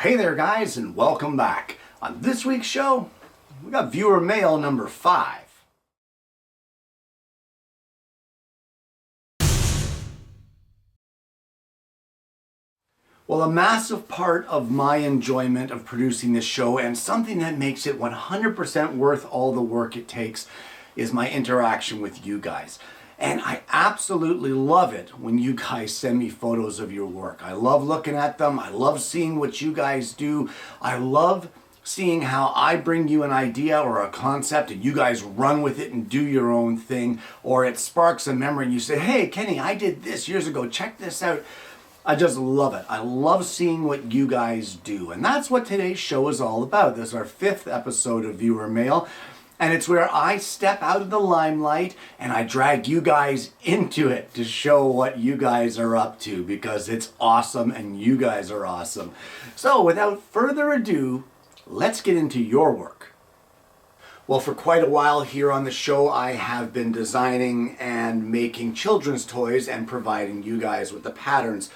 Hey there guys, and welcome back. On this week's show, we got viewer mail number 5. Well, a massive part of my enjoyment of producing this show, and something that makes it 100% worth all the work it takes, is my interaction with you guys. And I absolutely love it when you guys send me photos of your work. I love looking at them. I love seeing what you guys do. I love seeing how I bring you an idea or a concept and you guys run with it and do your own thing. Or it sparks a memory and you say, hey, Kenny, I did this years ago. Check this out. I just love it. I love seeing what you guys do. And that's what today's show is all about. This is our 5th episode of Viewer Mail. And it's where I step out of the limelight and I drag you guys into it to show what you guys are up to, because it's awesome and you guys are awesome. So without further ado, let's get into your work. Well, for quite a while here on the show, I have been designing and making children's toys and providing you guys with the patterns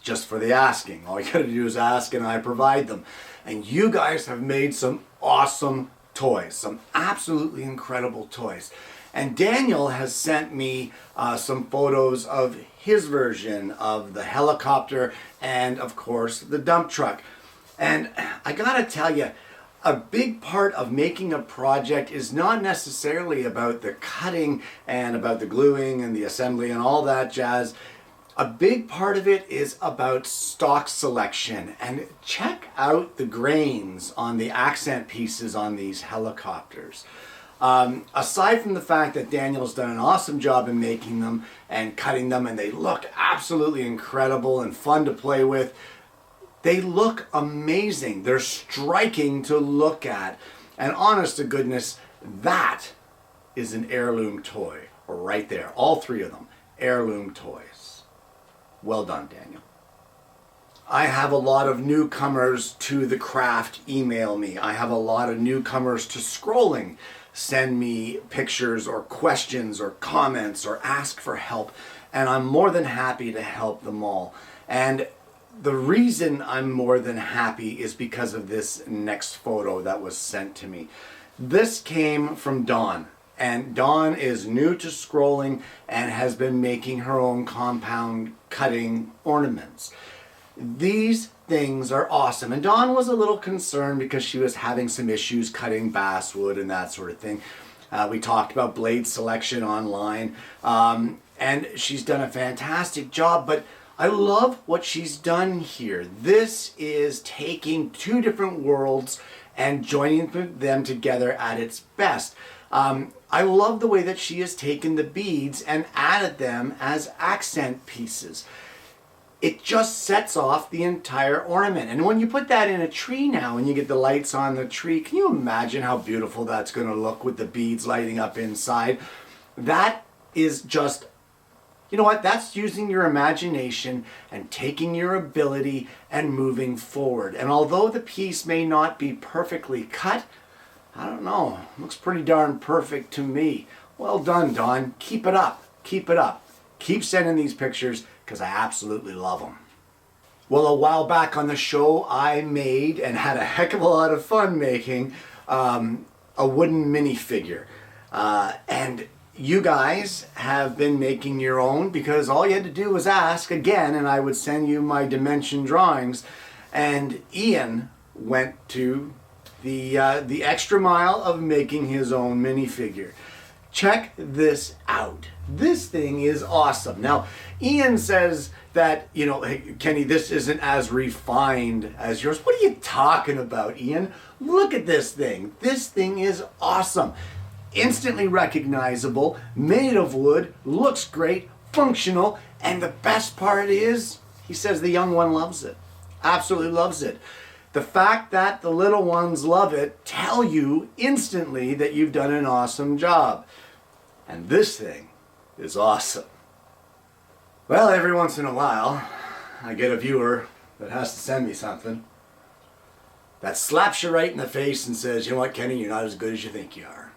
just for the asking. All you gotta do is ask and I provide them. And you guys have made some awesome toys, some absolutely incredible toys. And Daniel has sent me some photos of his version of the helicopter and of course the dump truck. And I gotta tell you, a big part of making a project is not necessarily about the cutting and about the gluing and the assembly and all that jazz. A big part of it is about stock selection, and check out the grains on the accent pieces on these helicopters. Aside from the fact that Daniel's done an awesome job in making them and cutting them, and they look absolutely incredible and fun to play with, they look amazing. They're striking to look at. And honest to goodness, that is an heirloom toy right there. All 3 of them, heirloom toys. Well done, Daniel. I have a lot of newcomers to the craft email me. I have a lot of newcomers to scrolling send me pictures or questions or comments or ask for help. And I'm more than happy to help them all. And the reason I'm more than happy is because of this next photo that was sent to me. This came from Dawn. And Dawn is new to scrolling and has been making her own compound cutting ornaments. These things are awesome. And Dawn was a little concerned because she was having some issues cutting basswood and that sort of thing. We talked about blade selection online, and she's done a fantastic job, but I love what she's done here. This is taking 2 different worlds and joining them together at its best. I love the way that she has taken the beads and added them as accent pieces. It just sets off the entire ornament. And when you put that in a tree now and you get the lights on the tree, can you imagine how beautiful that's going to look with the beads lighting up inside? That is just, you know what, that's using your imagination and taking your ability and moving forward. And although the piece may not be perfectly cut, I don't know, looks pretty darn perfect to me. Well done, Dawn. Keep it up. Keep it up. Keep sending these pictures because I absolutely love them. Well, a while back on the show, I made and had a heck of a lot of fun making a wooden minifigure. And you guys have been making your own because all you had to do was ask again and I would send you my dimension drawings. And Ian went to the extra mile of making his own minifigure. Check this out. This thing is awesome. Now, Ian says that, you know, hey, Kenny, this isn't as refined as yours. What are you talking about, Ian? Look at this thing. This thing is awesome. Instantly recognizable, made of wood, looks great, functional, and the best part is, he says the young one loves it. Absolutely loves it. The fact that the little ones love it tell you instantly that you've done an awesome job. And this thing is awesome. Well, every once in a while, I get a viewer that has to send me something that slaps you right in the face and says, you know what, Kenny, you're not as good as you think you are.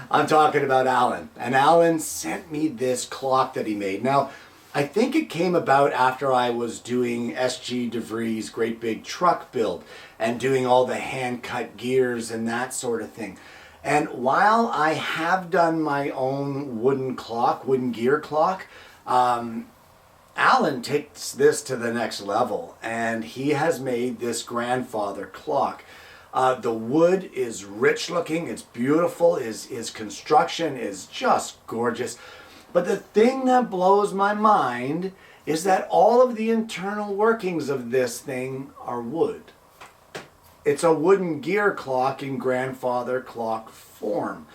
I'm talking about Alan. And Alan sent me this clock that he made. Now, I think it came about after I was doing S.G. DeVries' great big truck build and doing all the hand-cut gears and that sort of thing. And while I have done my own wooden gear clock, Alan takes this to the next level, and he has made this grandfather clock. The wood is rich looking, it's beautiful, his construction is just gorgeous. But the thing that blows my mind is that all of the internal workings of this thing are wood. It's a wooden gear clock in grandfather clock form.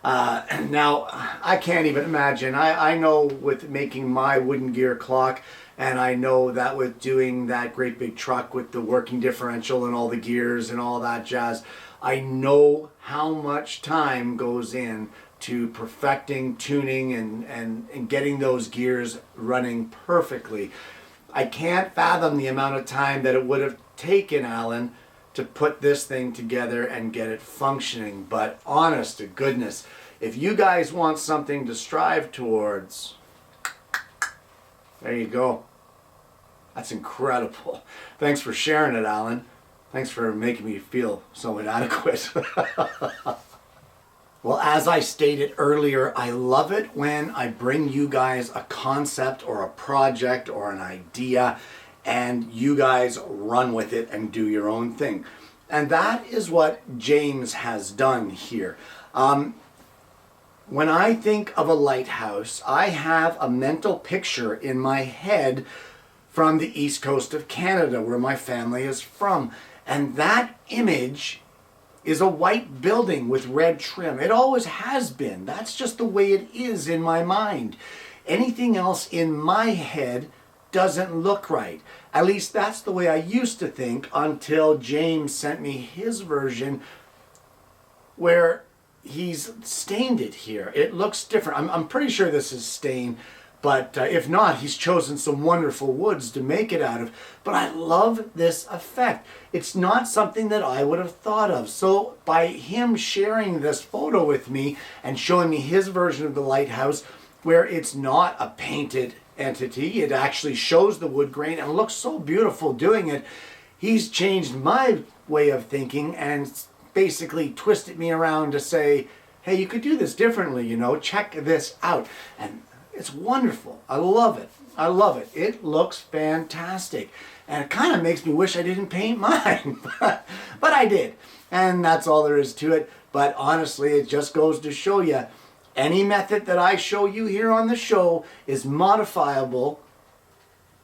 Now, I can't even imagine. I know with making my wooden gear clock, and I know that with doing that great big truck with the working differential and all the gears and all that jazz, I know how much time goes in to perfecting, tuning, and getting those gears running perfectly. I can't fathom the amount of time that it would have taken Alan to put this thing together and get it functioning. But honest to goodness, if you guys want something to strive towards, there you go. That's incredible. Thanks for sharing it, Alan. Thanks for making me feel so inadequate. Well, as I stated earlier, I love it when I bring you guys a concept or a project or an idea and you guys run with it and do your own thing. And that is what James has done here. When I think of a lighthouse, I have a mental picture in my head from the east coast of Canada, where my family is from. And that image is a white building with red trim. It always has been. That's just the way it is in my mind. Anything else in my head doesn't look right. At least that's the way I used to think until James sent me his version where he's stained it here. It looks different. I'm pretty sure this is stained, but if not, he's chosen some wonderful woods to make it out of. But I love this effect. It's not something that I would have thought of. So by him sharing this photo with me and showing me his version of the lighthouse, where it's not a painted entity, it actually shows the wood grain and looks so beautiful doing it, he's changed my way of thinking and basically twisted me around to say, hey, you could do this differently, you know, check this out. And it's wonderful. I love it. I love it. It looks fantastic. And it kind of makes me wish I didn't paint mine. But I did. And that's all there is to it. But honestly, it just goes to show you, any method that I show you here on the show is modifiable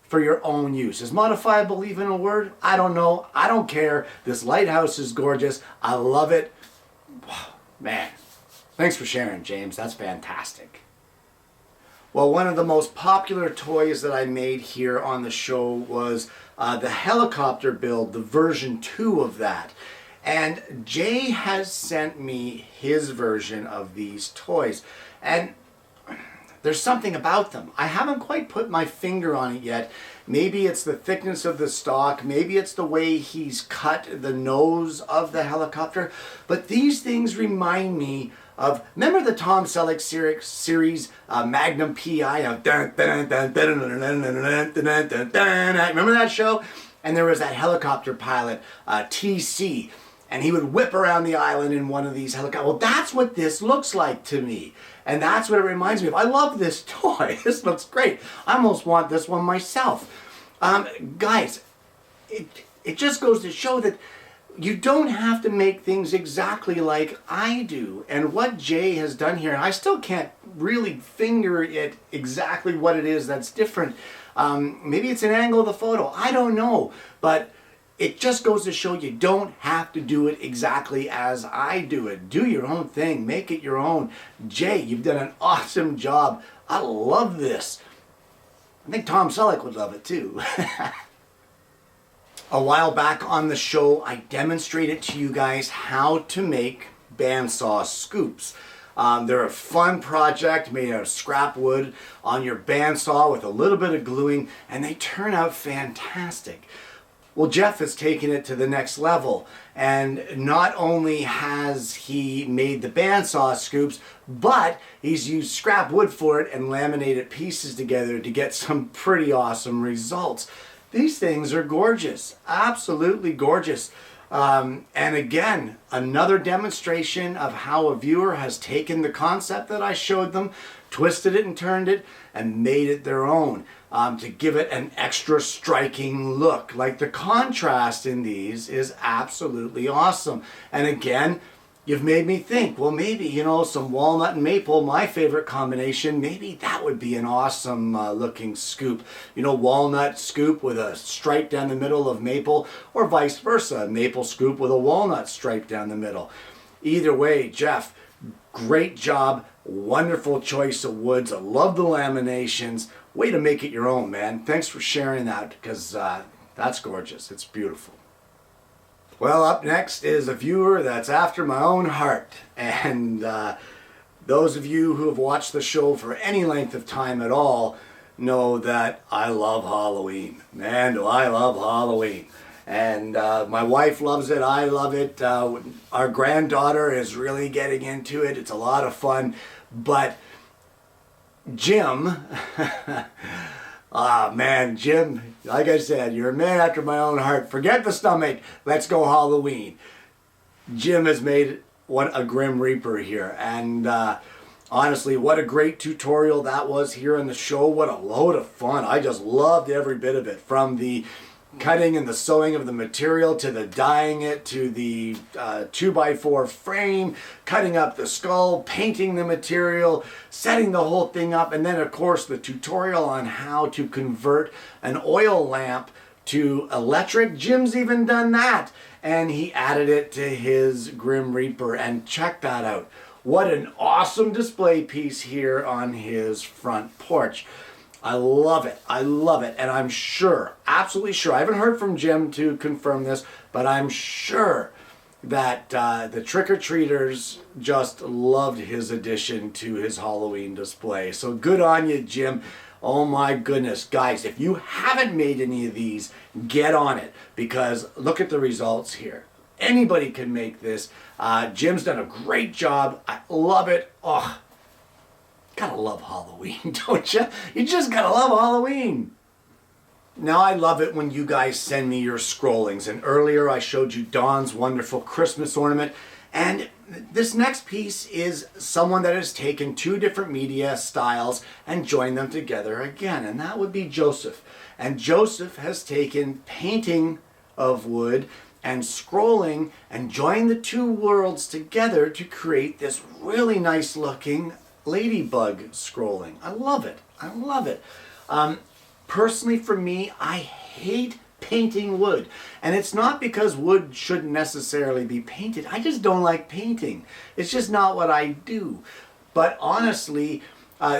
for your own use. Is modifiable even a word? I don't know. I don't care. This lighthouse is gorgeous. I love it. Man, thanks for sharing, James. That's fantastic. Well, one of the most popular toys that I made here on the show was the helicopter build, the version 2 of that. And Jay has sent me his version of these toys. And there's something about them. I haven't quite put my finger on it yet. Maybe it's the thickness of the stock. Maybe it's the way he's cut the nose of the helicopter. But these things remind me of, remember the Tom Selleck series, Magnum PI? Remember that show? And there was that helicopter pilot, TC. And he would whip around the island in one of these helicopters. Well, that's what this looks like to me. And that's what it reminds me of. I love this toy. This looks great. I almost want this one myself. Guys, it just goes to show that you don't have to make things exactly like I do. And what Jay has done here, I still can't really finger it exactly what it is that's different. Maybe it's an angle of the photo. I don't know. But it just goes to show you don't have to do it exactly as I do it. Do your own thing. Make it your own. Jay, you've done an awesome job. I love this. I think Tom Selleck would love it too. A while back on the show, I demonstrated to you guys how to make bandsaw scoops. They're a fun project made out of scrap wood on your bandsaw with a little bit of gluing, and they turn out fantastic. Well, Jeff has taken it to the next level, and not only has he made the bandsaw scoops, but he's used scrap wood for it and laminated pieces together to get some pretty awesome results. These things are gorgeous, absolutely gorgeous. And again, another demonstration of how a viewer has taken the concept that I showed them, twisted it and turned it, and made it their own to give it an extra striking look. Like, the contrast in these is absolutely awesome. And again, you've made me think, well, maybe, you know, some walnut and maple, my favorite combination, maybe that would be an awesome looking scoop. You know, walnut scoop with a stripe down the middle of maple, or vice versa, maple scoop with a walnut stripe down the middle. Either way, Jeff, great job. Wonderful choice of woods. I love the laminations. Way to make it your own, man. Thanks for sharing that, because that's gorgeous. It's beautiful. Well, up next is a viewer that's after my own heart. And those of you who have watched the show for any length of time at all know that I love Halloween. Man, do I love Halloween. And my wife loves it. I love it. Our granddaughter is really getting into it. It's a lot of fun. But Jim, man, Jim, like I said, you're a man after my own heart. Forget the stomach. Let's go Halloween. Jim has made a Grim Reaper here. And honestly, what a great tutorial that was here on the show. What a load of fun. I just loved every bit of it. From the cutting and the sewing of the material, to the dyeing it, to the 2x4 frame, cutting up the skull, painting the material, setting the whole thing up, and then of course the tutorial on how to convert an oil lamp to electric. Jim's even done that, and he added it to his Grim Reaper, and check that out. What an awesome display piece here on his front porch. I love it. I love it. And I'm sure, absolutely sure, I haven't heard from Jim to confirm this, but I'm sure that the trick-or-treaters just loved his addition to his Halloween display. So good on you, Jim. Oh my goodness. Guys, if you haven't made any of these, get on it, because look at the results here. Anybody can make this. Jim's done a great job. I love it. Oh, gotta love Halloween, don't you? You just gotta love Halloween. Now, I love it when you guys send me your scrollings. And earlier I showed you Dawn's wonderful Christmas ornament. And this next piece is someone that has taken two different media styles and joined them together again. And that would be Joseph. And Joseph has taken painting of wood and scrolling and joined the two worlds together to create this really nice looking ladybug scrolling. I love it. I love it. Personally, for me, I hate painting wood. And it's not because wood shouldn't necessarily be painted. I just don't like painting. It's just not what I do. But honestly,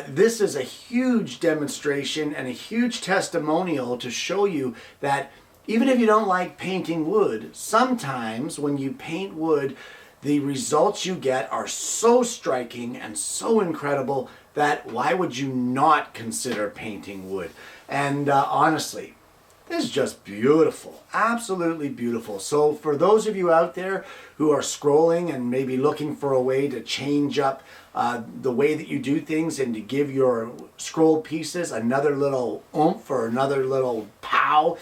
this is a huge demonstration and a huge testimonial to show you that even if you don't like painting wood, sometimes when you paint wood, the results you get are so striking and so incredible that why would you not consider painting wood? And honestly, this is just beautiful, absolutely beautiful. So for those of you out there who are scrolling and maybe looking for a way to change up the way that you do things and to give your scroll pieces another little oomph or another little pow,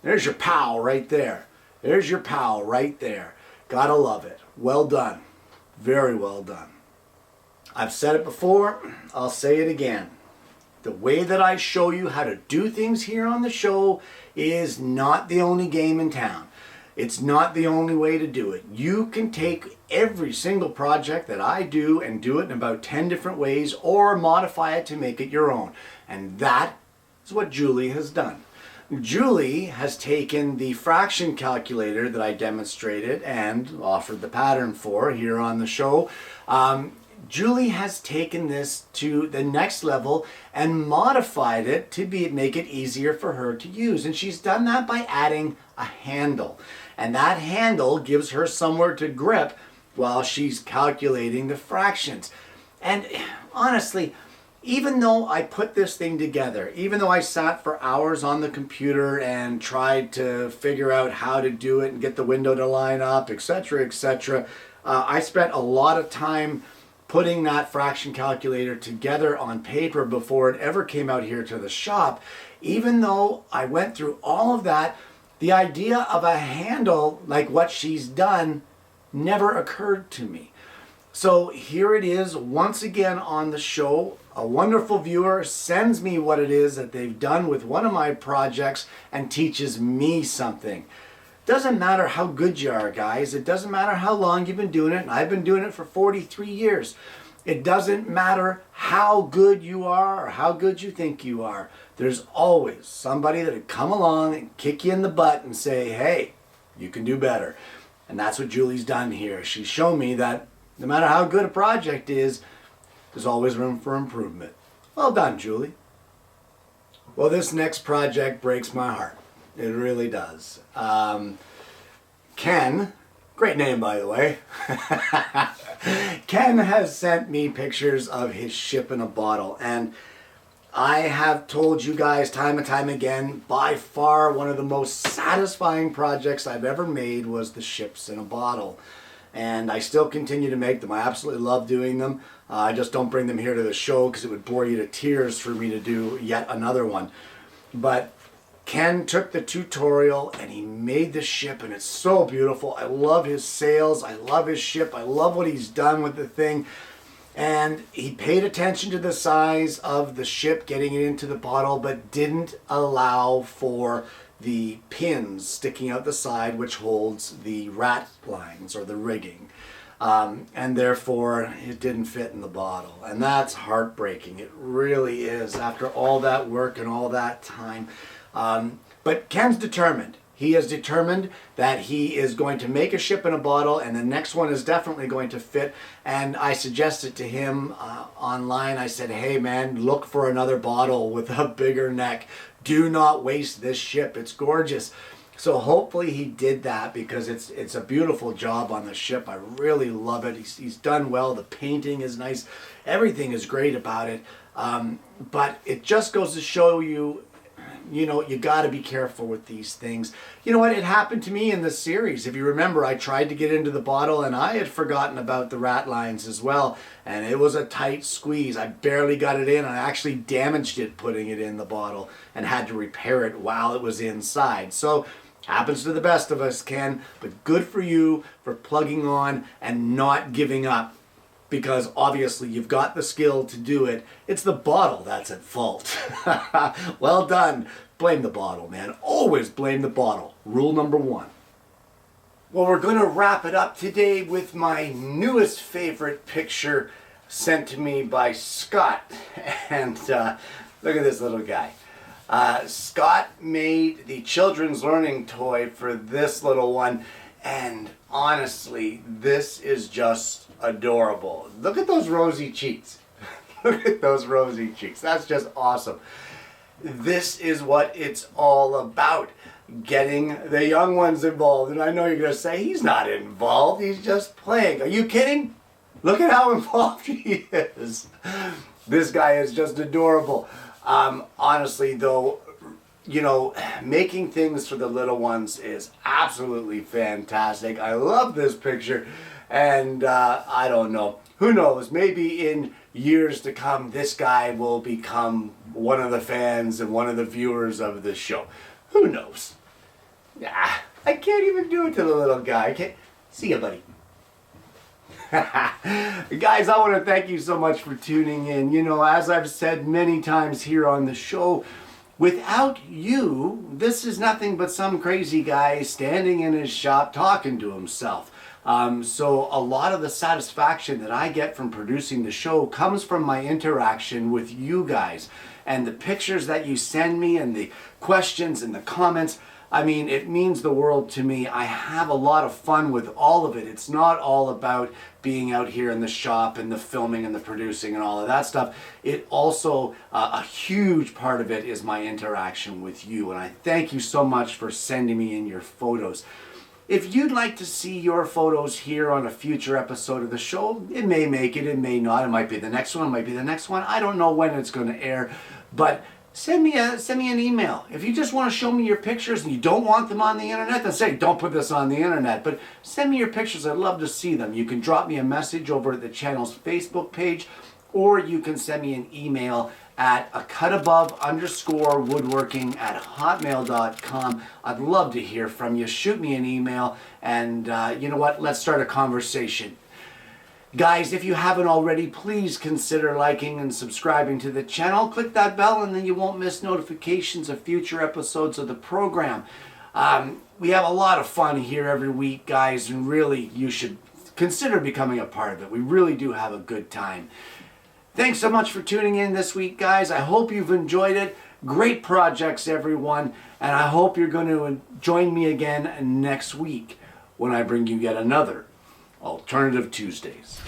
there's your pow right there. There's your pow right there. Gotta love it. Well done. Very well done. I've said it before, I'll say it again. The way that I show you how to do things here on the show is not the only game in town. It's not the only way to do it. You can take every single project that I do and do it in about 10 different ways, or modify it to make it your own. And that is what Julie has done. Julie has taken the fraction calculator that I demonstrated and offered the pattern for here on the show. Julie has taken this to the next level and modified it to make it easier for her to use. And she's done that by adding a handle. And that handle gives her somewhere to grip while she's calculating the fractions. And honestly, even though I put this thing together, even though I sat for hours on the computer and tried to figure out how to do it and get the window to line up, etc., etc., I spent a lot of time putting that fraction calculator together on paper before it ever came out here to the shop. Even though I went through all of that, the idea of a handle like what she's done never occurred to me. So here it is once again on the show. A wonderful viewer sends me what it is that they've done with one of my projects and teaches me something. Doesn't matter how good you are, guys. It doesn't matter how long you've been doing it. And I've been doing it for 43 years. It doesn't matter how good you are or how good you think you are. There's always somebody that would come along and kick you in the butt and say, hey, you can do better. And that's what Julie's done here. She's shown me that no matter how good a project is, there's always room for improvement. Well done, Julie. Well, this next project breaks my heart. It really does. Ken, great name by the way, Ken has sent me pictures of his ship in a bottle, and I have told you guys time and time again, by far one of the most satisfying projects I've ever made was the ships in a bottle. And I still continue to make them. I absolutely love doing them. I just don't bring them here to the show because it would bore you to tears for me to do yet another one. But Ken took the tutorial and he made the ship, and it's so beautiful. I love his sails. I love his ship. I love what he's done with the thing. And he paid attention to the size of the ship, getting it into the bottle, but didn't allow for the pins sticking out the side, which holds the rat lines or the rigging. And therefore it didn't fit in the bottle. And that's heartbreaking. It really is, after all that work and all that time. But Ken's determined. He is determined that he is going to make a ship in a bottle, and the next one is definitely going to fit. And I suggested to him online, I said, hey man, look for another bottle with a bigger neck. Do not waste this ship. It's gorgeous. So hopefully he did that, because it's a beautiful job on the ship. I really love it. He's done well. The painting is nice. Everything is great about it. But it just goes to show you, you know, you got to be careful with these things. You know what? It happened to me in the series. If you remember, I tried to get into the bottle and I had forgotten about the rat lines as well. And it was a tight squeeze. I barely got it in. I actually damaged it putting it in the bottle and had to repair it while it was inside. So happens to the best of us, Ken. But good for you for plugging on and not giving up. Because obviously you've got the skill to do it. It's the bottle that's at fault. Well done. Blame the bottle, man. Always blame the bottle. Rule number 1. Well, we're going to wrap it up today with my newest favorite picture sent to me by Scott. And look at this little guy. Scott made the children's learning toy for this little one. And honestly, this is just adorable. Look at those rosy cheeks. Look at those rosy cheeks. That's just awesome. This is what it's all about. Getting the young ones involved. And I know you're going to say, he's not involved. He's just playing. Are you kidding? Look at how involved he is. This guy is just adorable. Honestly, though, you know, making things for the little ones is absolutely fantastic. I love this picture. And I don't know. Who knows? Maybe in years to come, this guy will become one of the fans and one of the viewers of this show. Who knows? I can't even do it to the little guy. I can't. See ya, buddy. Guys, I want to thank you so much for tuning in. You know, as I've said many times here on the show, without you, this is nothing but some crazy guy standing in his shop talking to himself. So a lot of the satisfaction that I get from producing the show comes from my interaction with you guys, and the pictures that you send me and the questions and the comments. I mean, it means the world to me. I have a lot of fun with all of it. It's not all about being out here in the shop and the filming and the producing and all of that stuff. It also, a huge part of it is my interaction with you. And I thank you so much for sending me in your photos. if you'd like to see your photos here on a future episode of the show, it may make it, it may not. It might be the next one, it might be the next one. I don't know when it's going to air, but send me an email. If you just want to show me your pictures and you don't want them on the internet, then say, don't put this on the internet. But send me your pictures. I'd love to see them. You can drop me a message over at the channel's Facebook page, or you can send me an email at acutabovewoodworking@hotmail.com. I'd love to hear from you. Shoot me an email, and you know what? Let's start a conversation. Guys, if you haven't already, please consider liking and subscribing to the channel. Click that bell and then you won't miss notifications of future episodes of the program. We have a lot of fun here every week, guys, and really you should consider becoming a part of it. We really do have a good time. Thanks so much for tuning in this week, guys. I hope you've enjoyed it. Great projects, everyone, and I hope you're going to join me again next week when I bring you yet another Alternative Tuesdays.